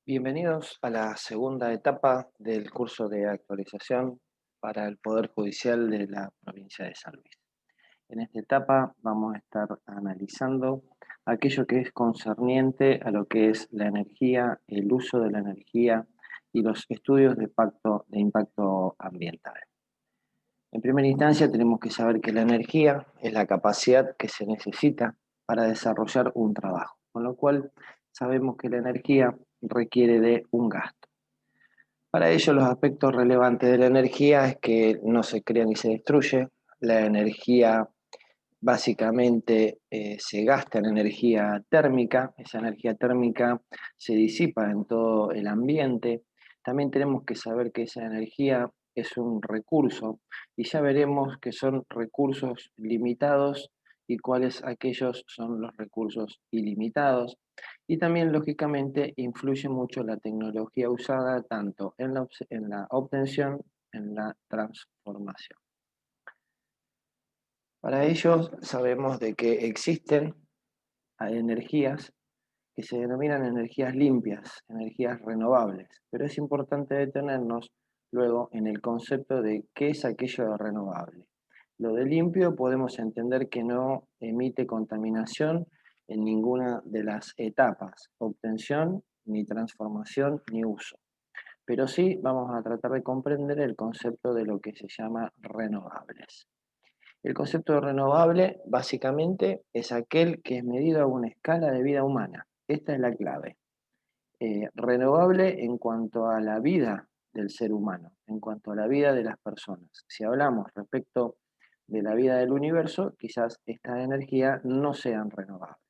Bienvenidos a la segunda etapa del curso de actualización para el Poder Judicial de la provincia de San Luis. En esta etapa vamos a estar analizando aquello que es concerniente a lo que es la energía, el uso de la energía y los estudios de impacto ambiental. En primera instancia tenemos que saber que la energía es la capacidad que se necesita para desarrollar un trabajo, con lo cual sabemos que la energía requiere de un gasto. Para ello, los aspectos relevantes de la energía es que no se crea ni se destruye. La energía básicamente se gasta en energía térmica. Esa energía térmica se disipa en todo el ambiente. También tenemos que saber que esa energía es un recurso y ya veremos que son recursos limitados y cuáles aquellos son los recursos ilimitados. Y también, lógicamente, influye mucho la tecnología usada tanto en en la obtención, en la transformación. Para ello, sabemos de que existen energías que se denominan energías limpias, energías renovables, pero es importante detenernos luego en el concepto de qué es aquello de renovable. Lo de limpio podemos entender que no emite contaminación en ninguna de las etapas, obtención, ni transformación, ni uso. Pero sí vamos a tratar de comprender el concepto de lo que se llama renovables. El concepto de renovable básicamente es aquel que es medido a una escala de vida humana. Esta es la clave. Renovable en cuanto a la vida del ser humano, en cuanto a la vida de las personas. Si hablamos respecto de la vida del universo, quizás estas energías no sean renovables.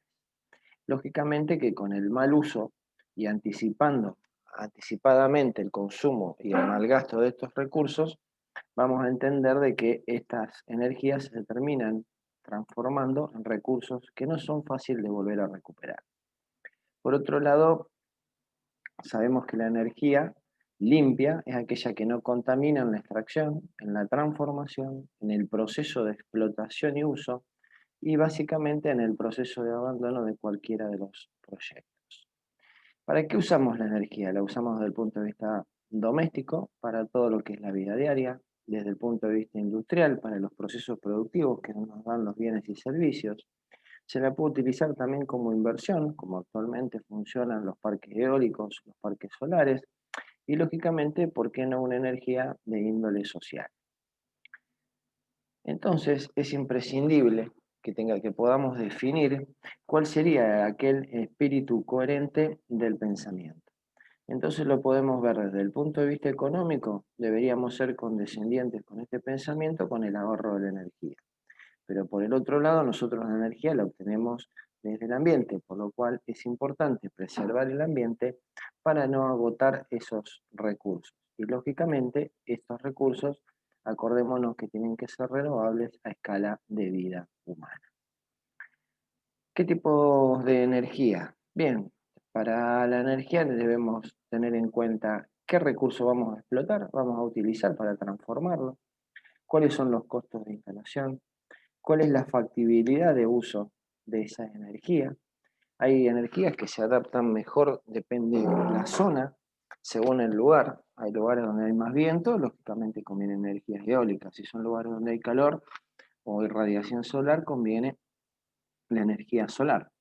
Lógicamente que con el mal uso y anticipadamente el consumo y el mal gasto de estos recursos, vamos a entender de que estas energías se terminan transformando en recursos que no son fáciles de volver a recuperar. Por otro lado, sabemos que la energía limpia es aquella que no contamina en la extracción, en la transformación, en el proceso de explotación y uso, y básicamente en el proceso de abandono de cualquiera de los proyectos. ¿Para qué usamos la energía? La usamos desde el punto de vista doméstico, para todo lo que es la vida diaria, desde el punto de vista industrial, para los procesos productivos que nos dan los bienes y servicios. Se la puede utilizar también como inversión, como actualmente funcionan los parques eólicos, los parques solares, y lógicamente, ¿por qué no una energía de índole social? Entonces, es imprescindible que podamos definir cuál sería aquel espíritu coherente del pensamiento. Entonces lo podemos ver desde el punto de vista económico, deberíamos ser condescendientes con este pensamiento, con el ahorro de la energía. Pero por el otro lado, nosotros la energía la obtenemos desde el ambiente, por lo cual es importante preservar el ambiente para no agotar esos recursos. Y lógicamente, estos recursos, acordémonos que tienen que ser renovables a escala de vida humana. ¿Qué tipo de energía? Bien, para la energía debemos tener en cuenta qué recurso vamos a explotar, vamos a utilizar para transformarlo, cuáles son los costos de instalación, cuál es la factibilidad de uso de esa energía. Hay energías que se adaptan mejor, depende de la zona, según el lugar. Hay lugares donde hay más viento, lógicamente conviene energías eólicas. Si son lugares donde hay calor o irradiación solar, conviene la energía solar.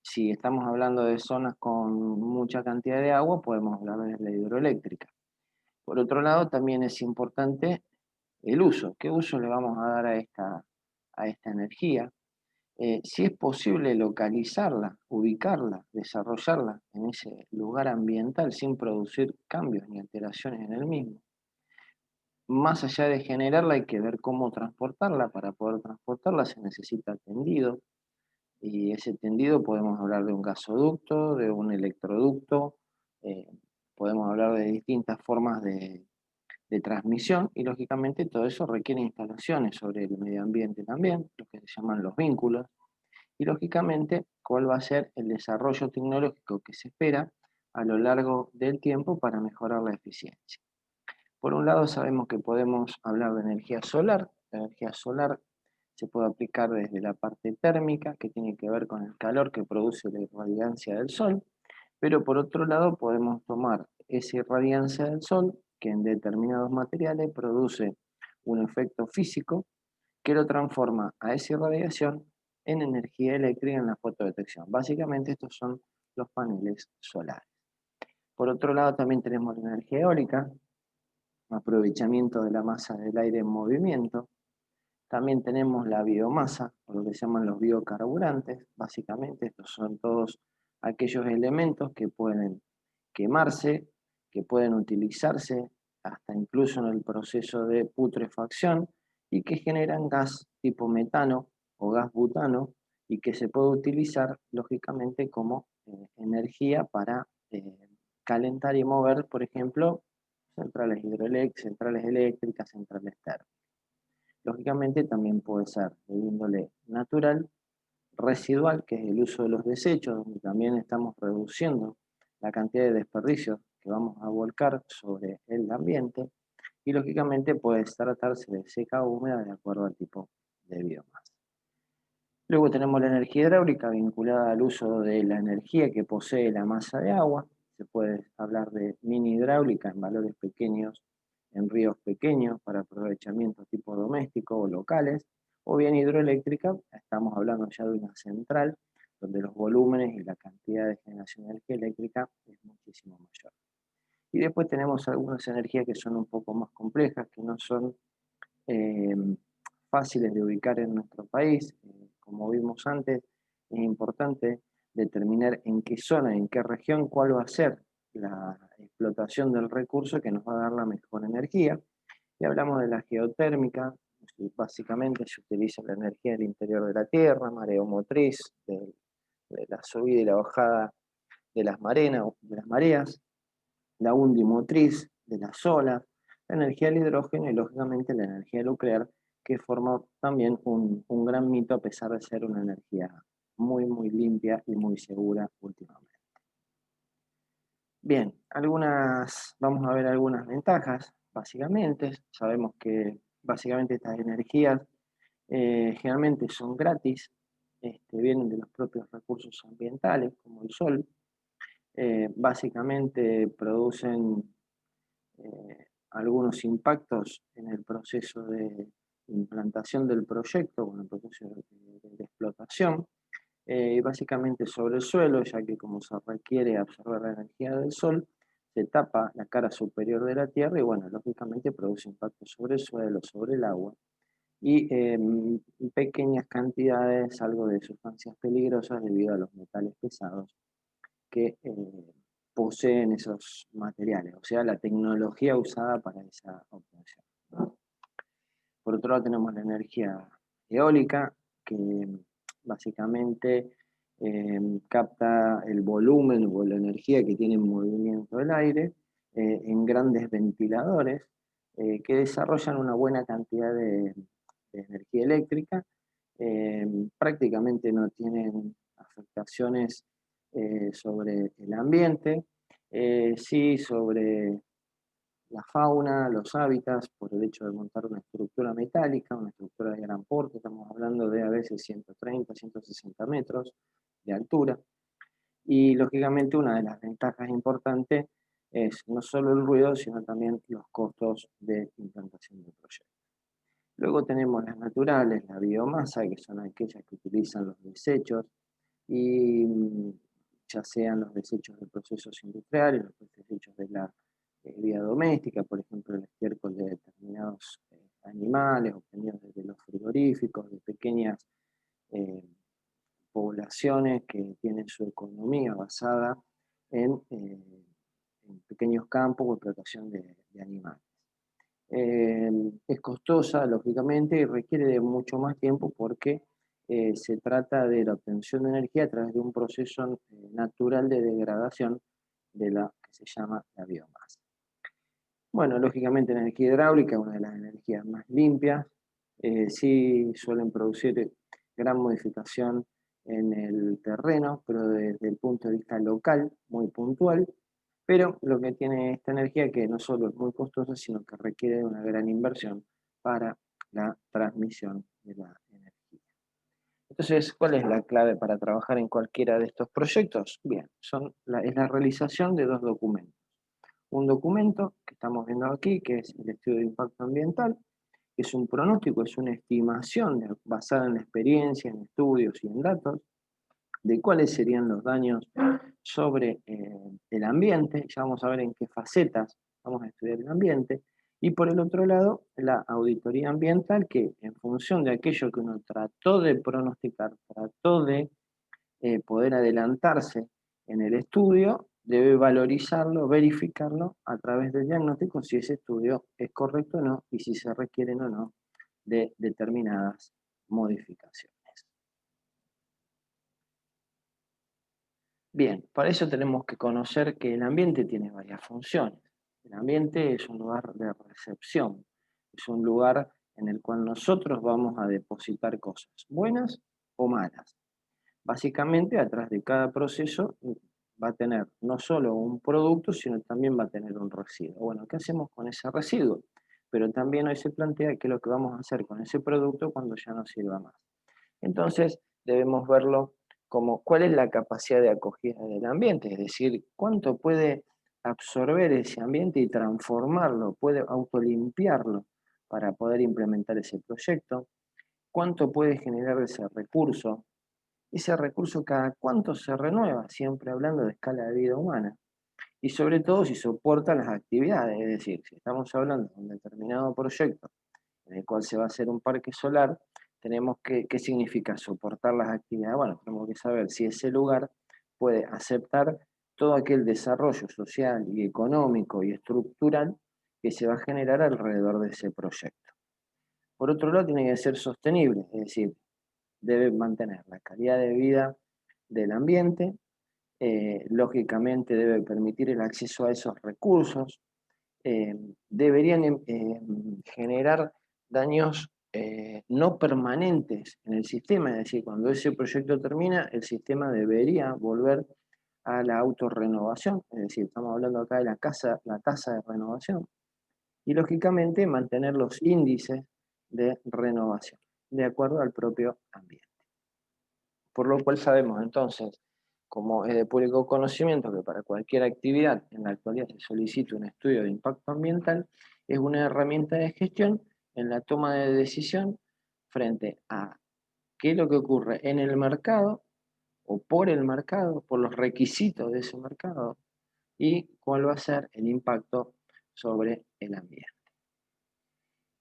Si estamos hablando de zonas con mucha cantidad de agua, podemos hablar de la hidroeléctrica. Por otro lado, también es importante el uso. ¿Qué uso le vamos a dar a a esta energía? Si es posible localizarla, ubicarla, desarrollarla en ese lugar ambiental sin producir cambios ni alteraciones en el mismo. Más allá de generarla, hay que ver cómo transportarla. Para poder transportarla se necesita tendido, y ese tendido podemos hablar de un gasoducto, de un electroducto, eh, podemos hablar de distintas formas de transmisión y lógicamente todo eso requiere instalaciones sobre el medio ambiente también, lo que se llaman los vínculos, y lógicamente cuál va a ser el desarrollo tecnológico que se espera a lo largo del tiempo para mejorar la eficiencia. Por un lado sabemos que podemos hablar de energía solar. La energía solar se puede aplicar desde la parte térmica, que tiene que ver con el calor que produce la irradiancia del sol, Pero por otro lado podemos tomar esa irradiancia del sol que en determinados materiales produce un efecto físico que lo transforma a esa irradiación en energía eléctrica en la fotodetección. Básicamente estos son los paneles solares. Por otro lado también tenemos la energía eólica, aprovechamiento de la masa del aire en movimiento. También tenemos la biomasa, o lo que se llaman los biocarburantes. Básicamente estos son todos aquellos elementos que pueden quemarse, que pueden utilizarse hasta incluso en el proceso de putrefacción y que generan gas tipo metano o gas butano y que se puede utilizar lógicamente como energía para calentar y mover, por ejemplo, centrales hidroeléctricas, centrales eléctricas, centrales térmicas. Lógicamente también puede ser de índole natural, residual, que es el uso de los desechos, donde también estamos reduciendo la cantidad de desperdicios que vamos a volcar sobre el ambiente, y lógicamente puede tratarse de seca o húmeda de acuerdo al tipo de biomasa. Luego tenemos la energía hidráulica vinculada al uso de la energía que posee la masa de agua. Se puede hablar de mini hidráulica en valores pequeños, en ríos pequeños para aprovechamiento tipo doméstico o locales, o bien hidroeléctrica, estamos hablando ya de una central donde los volúmenes y la cantidad de generación de energía eléctrica es muchísimo mayor. Y después tenemos algunas energías que son un poco más complejas, que no son eh, fáciles de ubicar en nuestro país. Como vimos antes, es importante determinar en qué zona, en qué región, cuál va a ser la explotación del recurso que nos va a dar la mejor energía. Y hablamos de la geotérmica, básicamente se utiliza la energía del interior de la Tierra, mareomotriz, de la subida y la bajada de las mareas, la undimotriz de las olas, la energía del hidrógeno y lógicamente la energía nuclear, que forma también un gran mito a pesar de ser una energía muy, muy limpia y muy segura últimamente. Bien, vamos a ver algunas ventajas, básicamente. Sabemos que básicamente estas energías generalmente son gratis, vienen de los propios recursos ambientales, como el sol. Básicamente producen algunos impactos en el proceso de implantación del proyecto, o en el proceso de explotación, básicamente sobre el suelo, ya que como se requiere absorber la energía del sol, se tapa la cara superior de la Tierra y bueno, lógicamente produce impactos sobre el suelo, sobre el agua y pequeñas cantidades, algo de sustancias peligrosas debido a los metales pesados que poseen esos materiales, o sea, la tecnología usada para esa obtención. Por otro lado tenemos la energía eólica, que básicamente capta el volumen o la energía que tiene en movimiento el aire en grandes ventiladores que desarrollan una buena cantidad de energía eléctrica. Prácticamente no tienen afectaciones sobre el ambiente, sí sobre la fauna, los hábitats, por el hecho de montar una estructura metálica, una estructura de gran porte, estamos hablando de a veces 130, 160 metros de altura. Y lógicamente una de las ventajas importantes es no solo el ruido, sino también los costos de implantación del proyecto. Luego tenemos las naturales, la biomasa, que son aquellas que utilizan los desechos, y ya sean los desechos de procesos industriales, los desechos de la vida doméstica, por ejemplo, el estiércol de determinados animales obtenidos desde los frigoríficos, de pequeñas eh, poblaciones que tienen su economía basada en pequeños campos o explotación de animales. Es costosa, lógicamente, y requiere de mucho más tiempo porque se trata de la obtención de energía a través de un proceso natural de degradación de la que se llama la biomasa. Bueno, lógicamente la energía hidráulica es una de las energías más limpias, sí suelen producir gran modificación en el terreno, pero desde el punto de vista local, muy puntual, pero lo que tiene esta energía es que no solo es muy costosa, sino que requiere de una gran inversión para la transmisión de la energía. Entonces, ¿cuál es la clave para trabajar en cualquiera de estos proyectos? Bien, es la realización de dos documentos. Un documento que estamos viendo aquí, que es el estudio de impacto ambiental, que es un pronóstico, es una estimación basada en la experiencia, en estudios y en datos, de cuáles serían los daños sobre el ambiente. Ya vamos a ver en qué facetas vamos a estudiar el ambiente. Y por el otro lado, la auditoría ambiental, que en función de aquello que uno trató de pronosticar, trató de poder adelantarse en el estudio, debe valorizarlo, verificarlo a través del diagnóstico si ese estudio es correcto o no y si se requieren o no de determinadas modificaciones. Bien, para eso tenemos que conocer que el ambiente tiene varias funciones. El ambiente es un lugar de recepción, es un lugar en el cual nosotros vamos a depositar cosas, buenas o malas. Básicamente, atrás de cada proceso va a tener no solo un producto, sino también va a tener un residuo. Bueno, ¿qué hacemos con ese residuo? Pero también hoy se plantea qué es lo que vamos a hacer con ese producto cuando ya no sirva más. Entonces, debemos verlo como cuál es la capacidad de acogida del ambiente, es decir, cuánto puede absorber ese ambiente y transformarlo, puede autolimpiarlo para poder implementar ese proyecto, cuánto puede generar ese recurso cada cuánto se renueva, siempre hablando de escala de vida humana, y sobre todo si soporta las actividades, es decir, si estamos hablando de un determinado proyecto en el cual se va a hacer un parque solar, tenemos que, ¿qué significa soportar las actividades? Bueno, tenemos que saber si ese lugar puede aceptar todo aquel desarrollo social y económico y estructural que se va a generar alrededor de ese proyecto. Por otro lado, tiene que ser sostenible, es decir, debe mantener la calidad de vida del ambiente, lógicamente debe permitir el acceso a esos recursos, eh, deberían generar daños no permanentes en el sistema, es decir, cuando ese proyecto termina, el sistema debería volver a la autorrenovación, es decir, estamos hablando acá de la tasa de renovación, y lógicamente mantener los índices de renovación, de acuerdo al propio ambiente. Por lo cual sabemos entonces, como es de público conocimiento, que para cualquier actividad en la actualidad se solicita un estudio de impacto ambiental, es una herramienta de gestión en la toma de decisión frente a qué es lo que ocurre en el mercado o por el mercado, por los requisitos de ese mercado y cuál va a ser el impacto sobre el ambiente.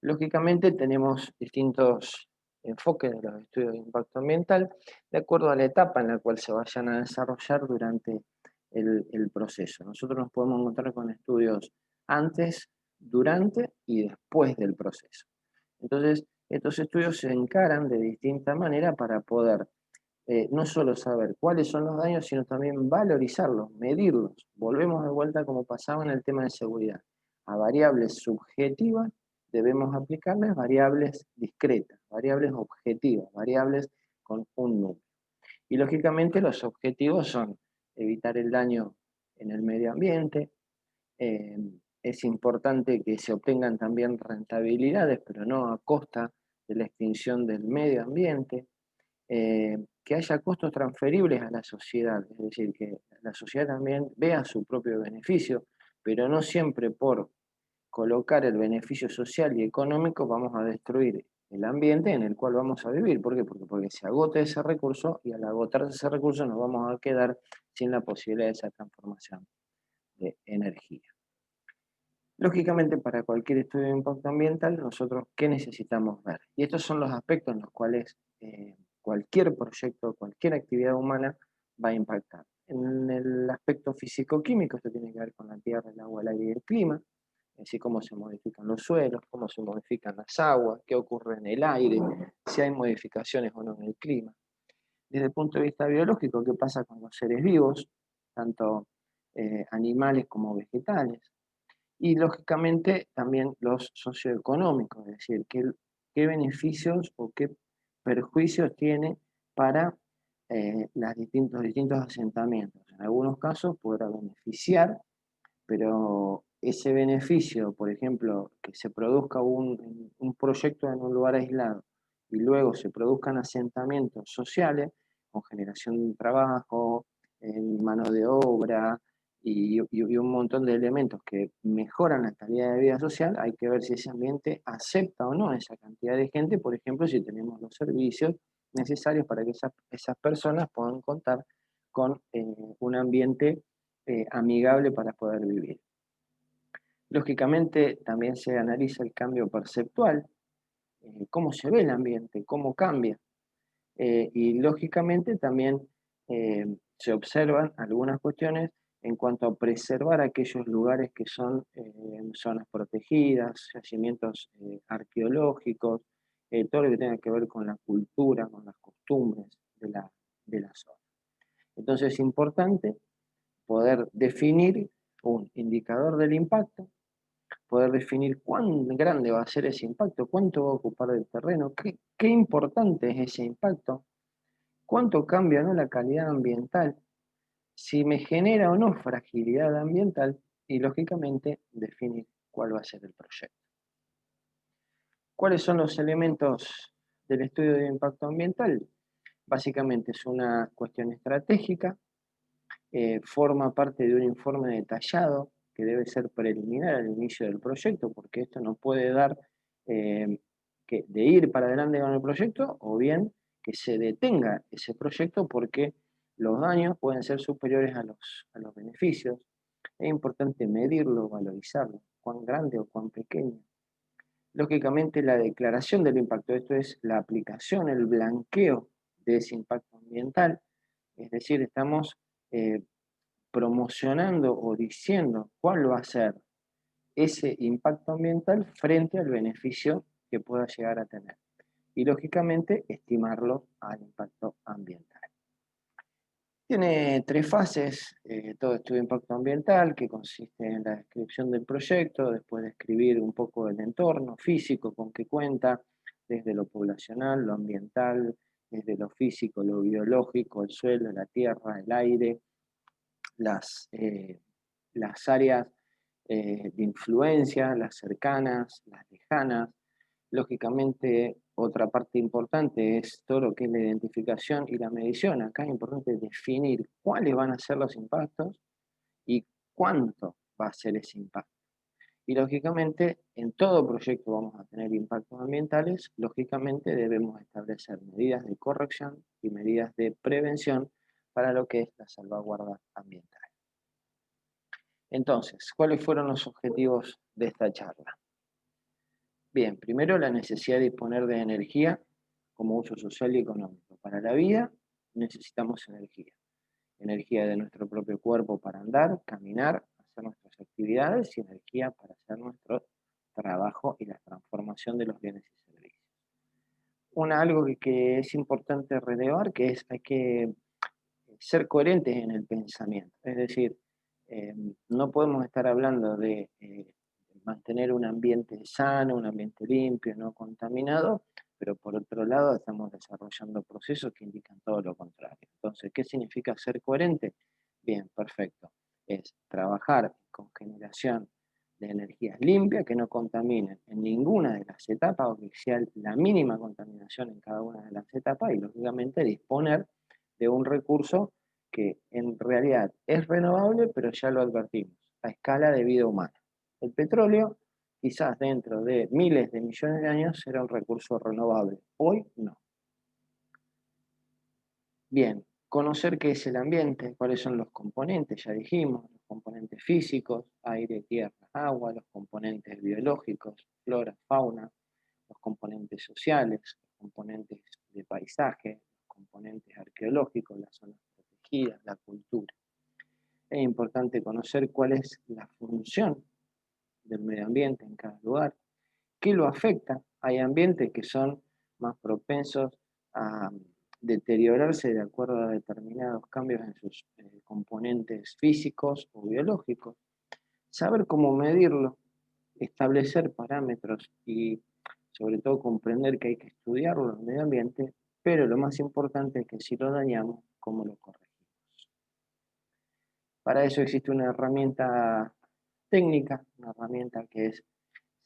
Lógicamente tenemos distintos enfoques de los estudios de impacto ambiental de acuerdo a la etapa en la cual se vayan a desarrollar durante el proceso. Nosotros nos podemos encontrar con estudios antes, durante y después del proceso. Entonces, estos estudios se encaran de distinta manera para poder no solo saber cuáles son los daños, sino también valorizarlos, medirlos. Volvemos de vuelta como pasaba en el tema de seguridad. A variables subjetivas debemos aplicarles variables discretas, variables objetivas, variables con un número. Y lógicamente los objetivos son evitar el daño en el medio ambiente. eh, es importante que se obtengan también rentabilidades, pero no a costa de la extinción del medio ambiente. Que haya costos transferibles a la sociedad, es decir, que la sociedad también vea su propio beneficio, pero no siempre por colocar el beneficio social y económico vamos a destruir el ambiente en el cual vamos a vivir. ¿Por qué? Porque se agota ese recurso y al agotarse ese recurso nos vamos a quedar sin la posibilidad de esa transformación de energía. Lógicamente, para cualquier estudio de impacto ambiental, nosotros, ¿qué necesitamos ver? Y estos son los aspectos en los cuales cualquier proyecto, cualquier actividad humana va a impactar. En el aspecto físico-químico, esto tiene que ver con la tierra, el agua, el aire y el clima, es decir, cómo se modifican los suelos, cómo se modifican las aguas, qué ocurre en el aire, si hay modificaciones o no en el clima. Desde el punto de vista biológico, qué pasa con los seres vivos, tanto animales como vegetales y lógicamente también los socioeconómicos, es decir, qué beneficios o qué perjuicios tiene para los distintos asentamientos. En algunos casos podrá beneficiar, pero ese beneficio, por ejemplo, que se produzca un proyecto en un lugar aislado y luego se produzcan asentamientos sociales con generación de trabajo, mano de obra y un montón de elementos que mejoran la calidad de vida social, hay que ver si ese ambiente acepta o no esa cantidad de gente, por ejemplo, si tenemos los servicios necesarios para que esas personas puedan contar con un ambiente amigable para poder vivir. Lógicamente, también se analiza el cambio perceptual, cómo se ve el ambiente, cómo cambia. Y lógicamente también se observan algunas cuestiones en cuanto a preservar aquellos lugares que son zonas protegidas, yacimientos arqueológicos, todo lo que tenga que ver con la cultura, con las costumbres de la zona. Entonces es importante poder definir un indicador del impacto, poder definir cuán grande va a ser ese impacto, cuánto va a ocupar del terreno, qué importante es ese impacto, cuánto cambia, ¿no?, la calidad ambiental, si me genera o no fragilidad ambiental y, lógicamente, definir cuál va a ser el proyecto. ¿Cuáles son los elementos del estudio de impacto ambiental? Básicamente es una cuestión estratégica, forma parte de un informe detallado que debe ser preliminar al inicio del proyecto, porque esto no puede dar de ir para adelante con el proyecto o bien que se detenga ese proyecto porque los daños pueden ser superiores a los beneficios. Es importante medirlo, valorizarlo, cuán grande o cuán pequeño. Lógicamente, la declaración del impacto, esto es la aplicación, el blanqueo de ese impacto ambiental, es decir, estamos promocionando o diciendo cuál va a ser ese impacto ambiental frente al beneficio que pueda llegar a tener. Y lógicamente estimarlo al impacto ambiental. Tiene tres fases, todo estudio de impacto ambiental, que consiste en la descripción del proyecto, después describir un poco el entorno físico con que cuenta, desde lo poblacional, lo ambiental, desde lo físico, lo biológico, el suelo, la tierra, el aire, las áreas de influencia, las cercanas, las lejanas. Lógicamente, otra parte importante es todo lo que es la identificación y la medición. Acá es importante definir cuáles van a ser los impactos y cuánto va a ser ese impacto. Y lógicamente, en todo proyecto vamos a tener impactos ambientales, lógicamente debemos establecer medidas de corrección y medidas de prevención para lo que es la salvaguarda ambiental. Entonces, ¿cuáles fueron los objetivos de esta charla? Bien, primero la necesidad de disponer de energía como uso social y económico. Para la vida necesitamos energía. Energía de nuestro propio cuerpo para andar, caminar, hacer nuestras actividades y energía para hacer nuestro trabajo y la transformación de los bienes y servicios. Algo que es importante relevar, que es hay que ser coherentes en el pensamiento. Es decir, no podemos estar hablando de mantener un ambiente sano, un ambiente limpio, no contaminado, pero por otro lado estamos desarrollando procesos que indican todo lo contrario. Entonces, ¿qué significa ser coherente? Bien, perfecto. Es trabajar con generación de energías limpias que no contaminen en ninguna de las etapas o que sea la mínima contaminación en cada una de las etapas y, lógicamente, disponer de un recurso que en realidad es renovable, pero ya lo advertimos, a escala de vida humana. El petróleo, quizás dentro de miles de millones de años, será un recurso renovable. Hoy no. Bien, conocer qué es el ambiente, cuáles son los componentes, ya dijimos, los componentes físicos, aire, tierra, agua, los componentes biológicos, flora, fauna, los componentes sociales, los componentes de paisaje, los componentes arqueológicos, las zonas protegidas, la cultura. Es importante conocer cuál es la función del medio ambiente en cada lugar, qué lo afecta. Hay ambientes que son más propensos a deteriorarse de acuerdo a determinados cambios en sus componentes físicos o biológicos. Saber cómo medirlo, establecer parámetros y sobre todo comprender que hay que estudiarlo en el medio ambiente, pero lo más importante es que si lo dañamos, cómo lo corregimos. Para eso existe una herramienta técnica, una herramienta que es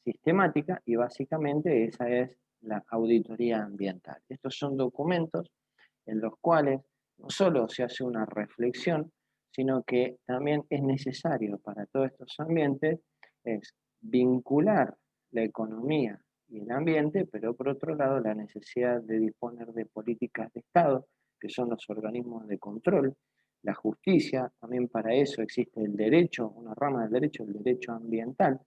sistemática y básicamente esa es la auditoría ambiental. Estos son documentos en los cuales no solo se hace una reflexión, sino que también es necesario para todos estos ambientes es vincular la economía y el ambiente, pero por otro lado la necesidad de disponer de políticas de Estado, que son los organismos de control, la justicia, también para eso existe el derecho, una rama del derecho, el derecho ambiental,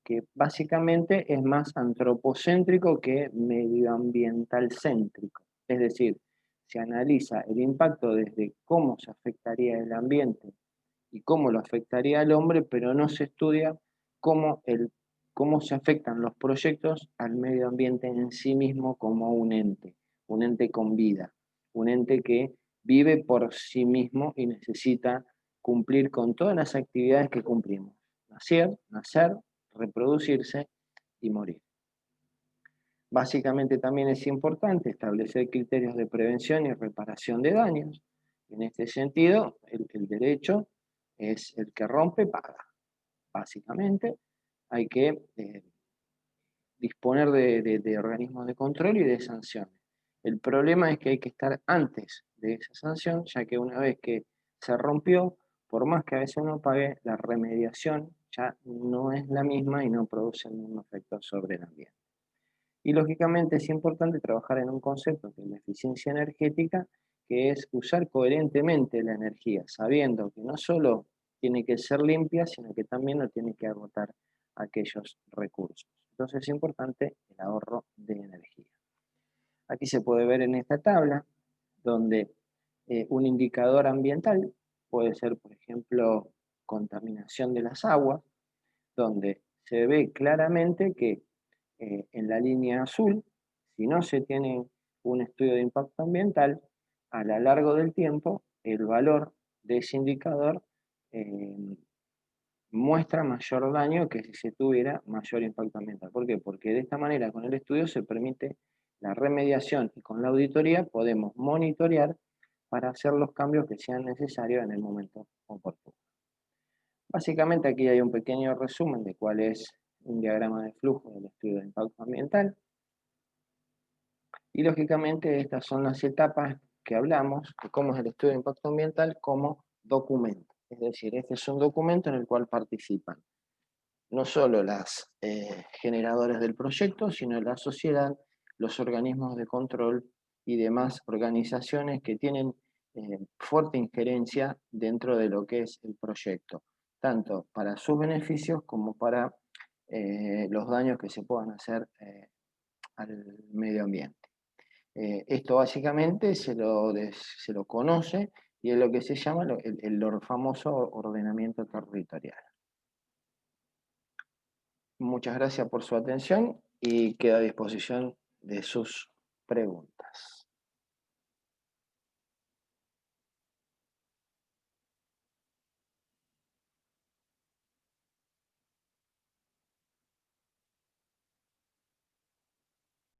que básicamente es más antropocéntrico que medioambiental céntrico. Es decir, se analiza el impacto desde cómo se afectaría el ambiente y cómo lo afectaría al hombre, pero no se estudia cómo, cómo se afectan los proyectos al medio ambiente en sí mismo como un ente con vida, un ente que vive por sí mismo y necesita cumplir con todas las actividades que cumplimos. Nacer, reproducirse y morir. Básicamente también es importante establecer criterios de prevención y reparación de daños. En este sentido, el derecho es el que rompe, paga. Básicamente hay que disponer de organismos de control y de sanciones. El problema es que hay que estar antes de esa sanción, ya que una vez que se rompió, por más que a veces uno pague, la remediación ya no es la misma y no produce el mismo efecto sobre el ambiente. Y lógicamente es importante trabajar en un concepto que es la eficiencia energética, que es usar coherentemente la energía, sabiendo que no solo tiene que ser limpia, sino que también no tiene que agotar aquellos recursos. Entonces es importante el ahorro de energía. Aquí se puede ver en esta tabla, donde un indicador ambiental puede ser, por ejemplo, contaminación de las aguas, donde se ve claramente que en la línea azul, si no se tiene un estudio de impacto ambiental, a lo largo del tiempo, el valor de ese indicador eh, muestra mayor daño que si se tuviera mayor impacto ambiental. ¿Por qué? Porque de esta manera, con el estudio se permite la remediación y con la auditoría podemos monitorear para hacer los cambios que sean necesarios en el momento oportuno. Básicamente aquí hay un pequeño resumen de cuál es un diagrama de flujo del estudio de impacto ambiental. Y lógicamente estas son las etapas que hablamos de cómo es el estudio de impacto ambiental como documento. Es decir, este es un documento en el cual participan no solo las generadores del proyecto, sino la sociedad, los organismos de control y demás organizaciones que tienen fuerte injerencia dentro de lo que es el proyecto, tanto para sus beneficios como para los daños que se puedan hacer al medio ambiente. Esto básicamente se lo conoce y es lo que se llama el famoso ordenamiento territorial. Muchas gracias por su atención y quedo a disposición de sus preguntas.